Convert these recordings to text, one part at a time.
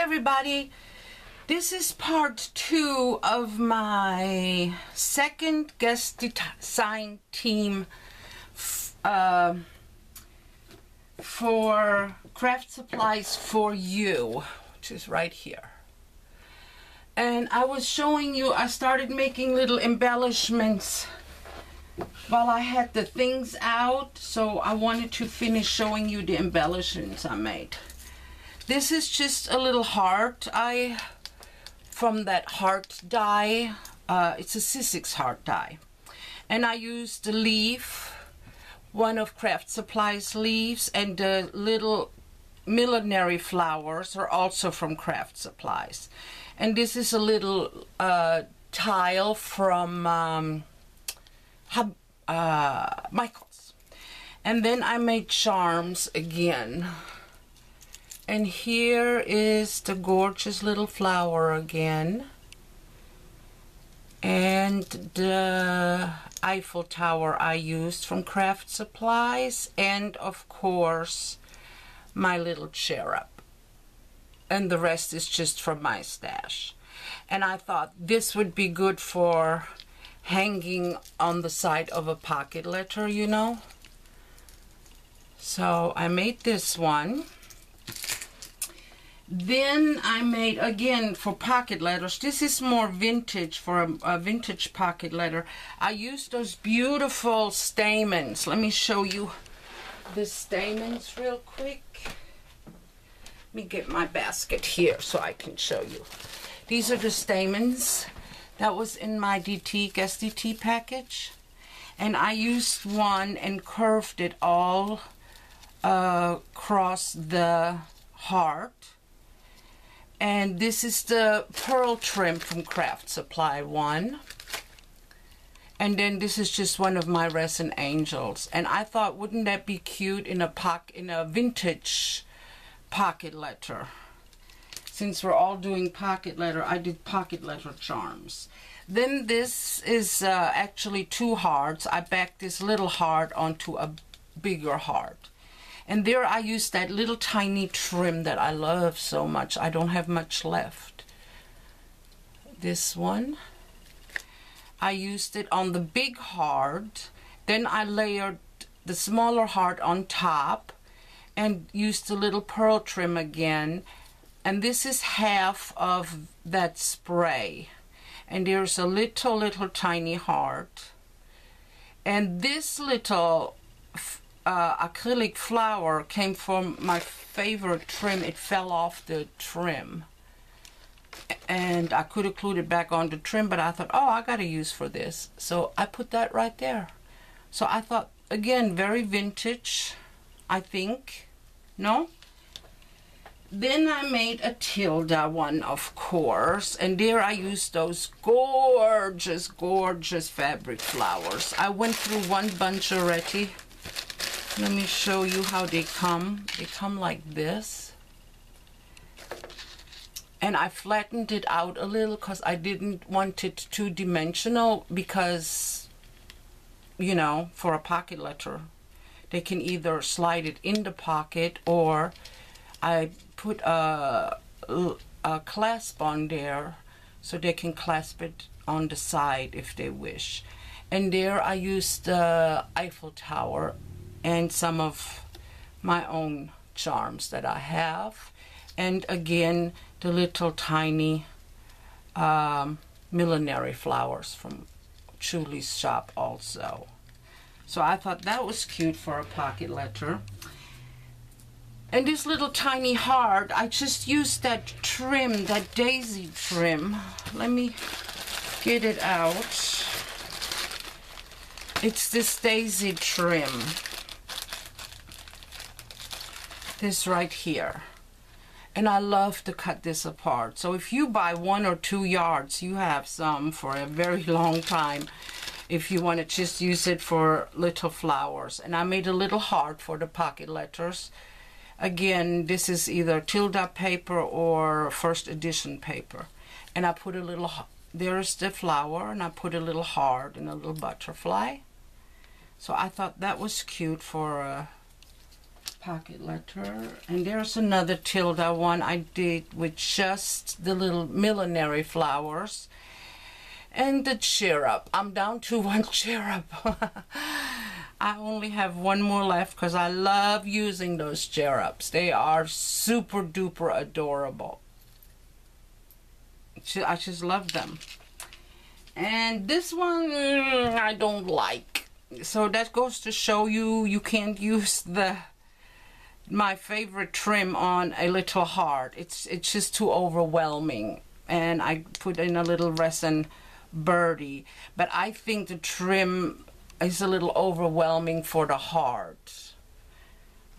everybody, this is part 2 of my second guest design team for Kraftsupplies4u, which is right here. And I was showing you, I started making little embellishments while I had the things out, so I wanted to finish showing you the embellishments I made. This is just a little heart from that heart die. It's a Sizzix heart die. And I used the leaf, one of Craft Supplies leaves, and the little millinery flowers are also from Craft Supplies. And this is a little tile from Michael's. And then I made charms again. And here is the gorgeous little flower again. And the Eiffel Tower I used from Craft Supplies. And of course, my little cherub. And the rest is just from my stash. And I thought this would be good for hanging on the side of a pocket letter, you know. So I made this one. Then I made, again, for pocket letters, this is more vintage, for a vintage pocket letter. I used those beautiful stamens. Let me show you the stamens real quick. Let me get my basket here so I can show you. These are the stamens that was in my guest DT package. And I used one and curved it all across the heart. And this is the pearl trim from Craft Supply one. And then this is just one of my resin angels. And I thought, wouldn't that be cute in a vintage pocket letter? Since we're all doing pocket letter, I did pocket letter charms. Then this is actually 2 hearts. I backed this little heart onto a bigger heart. And there I used that little tiny trim that I love so much. I don't have much left. This one. I used it on the big heart. Then I layered the smaller heart on top and used the little pearl trim again. And this is half of that spray. And there's a little tiny heart. And this little acrylic flower came from my favorite trim. It fell off the trim. And I could have glued it back on the trim, but I thought, oh, I got a use for this. So I put that right there. So I thought, again, very vintage, I think. No? Then I made a Tilda one, of course, and there I used those gorgeous, gorgeous fabric flowers. I went through one bunch already. Let me show you how they come. They come like this. And I flattened it out a little because I didn't want it two-dimensional because, you know, for a pocket letter, they can either slide it in the pocket or I put a clasp on there so they can clasp it on the side if they wish. And there I used the Eiffel Tower and some of my own charms that I have. And again, the little tiny millinery flowers from Julie's shop also. So I thought that was cute for a pocket letter. And this little tiny heart, I just used that trim, that daisy trim. Let me get it out. It's this daisy trim. This right here. And I love to cut this apart. So if you buy 1 or 2 yards, you have some for a very long time. If you want to just use it for little flowers. And I made a little heart for the pocket letters. Again, this is either Tilda paper or first edition paper. And I put a little, there's the flower, and I put a little heart and a little butterfly. So I thought that was cute for pocket letter. And there's another Tilda one I did with just the little millinery flowers. And the cherub. I'm down to one cherub. I only have one more left because I love using those cherubs. They are super duper adorable. I just love them. And this one I don't like. So that goes to show you, you can't use my favorite trim on a little heart. It's just too overwhelming. And I put in a little resin birdie, but I think the trim is a little overwhelming for the heart.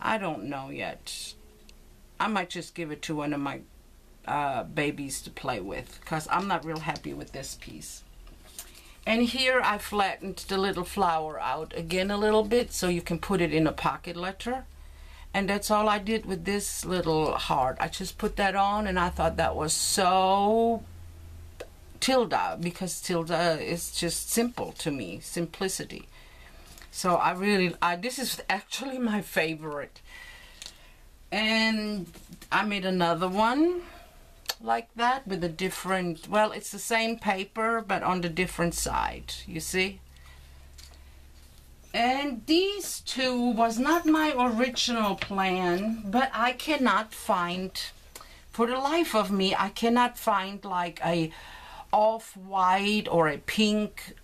I don't know yet. I might just give it to one of my babies to play with, because I'm not real happy with this piece. And here I flattened the little flower out again a little bit so you can put it in a pocket letter. And that's all I did with this little heart. I just put that on, and I thought that was so Tilda, because Tilda is just simple to me, simplicity. So this is actually my favorite. And I made another one like that with a different, well, it's the same paper but on the different side, you see. And these two was not my original plan, but I cannot find, for the life of me, I cannot find like a off-white or a pink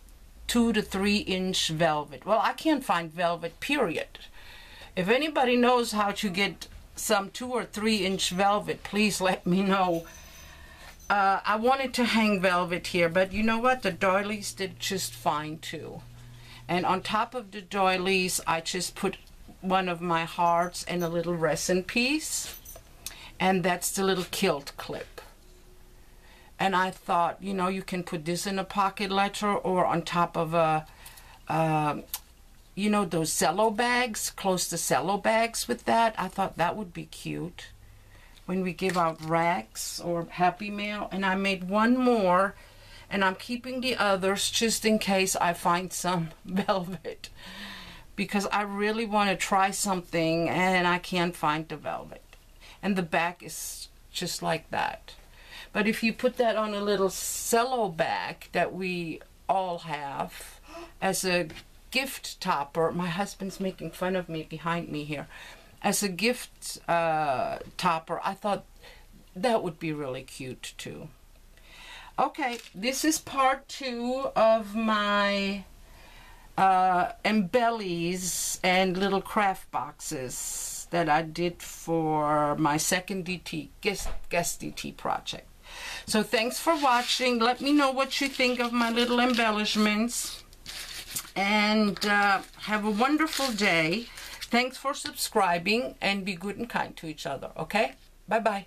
2 to 3 inch velvet. Well, I can't find velvet, period. If anybody knows how to get some 2 or 3 inch velvet, please let me know. I wanted to hang velvet here, but you know what? The doilies did just fine too. And on top of the doilies, I just put one of my hearts and a little resin piece. And that's the little kilt clip. And I thought, you know, you can put this in a pocket letter or on top of a, you know, those cello bags, close to cello bags with that. I thought that would be cute when we give out racks or Happy Mail. And I made one more, and I'm keeping the others just in case I find some velvet, because I really want to try something and I can't find the velvet. And the back is just like that. But if you put that on a little cello bag that we all have as a gift topper, my husband's making fun of me behind me here, as a gift topper, I thought that would be really cute too. Okay, this is part 2 of my embellies and little craft boxes that I did for my second DT, guest DT project. So thanks for watching. Let me know what you think of my little embellishments. And have a wonderful day. Thanks for subscribing, and be good and kind to each other, okay? Bye-bye.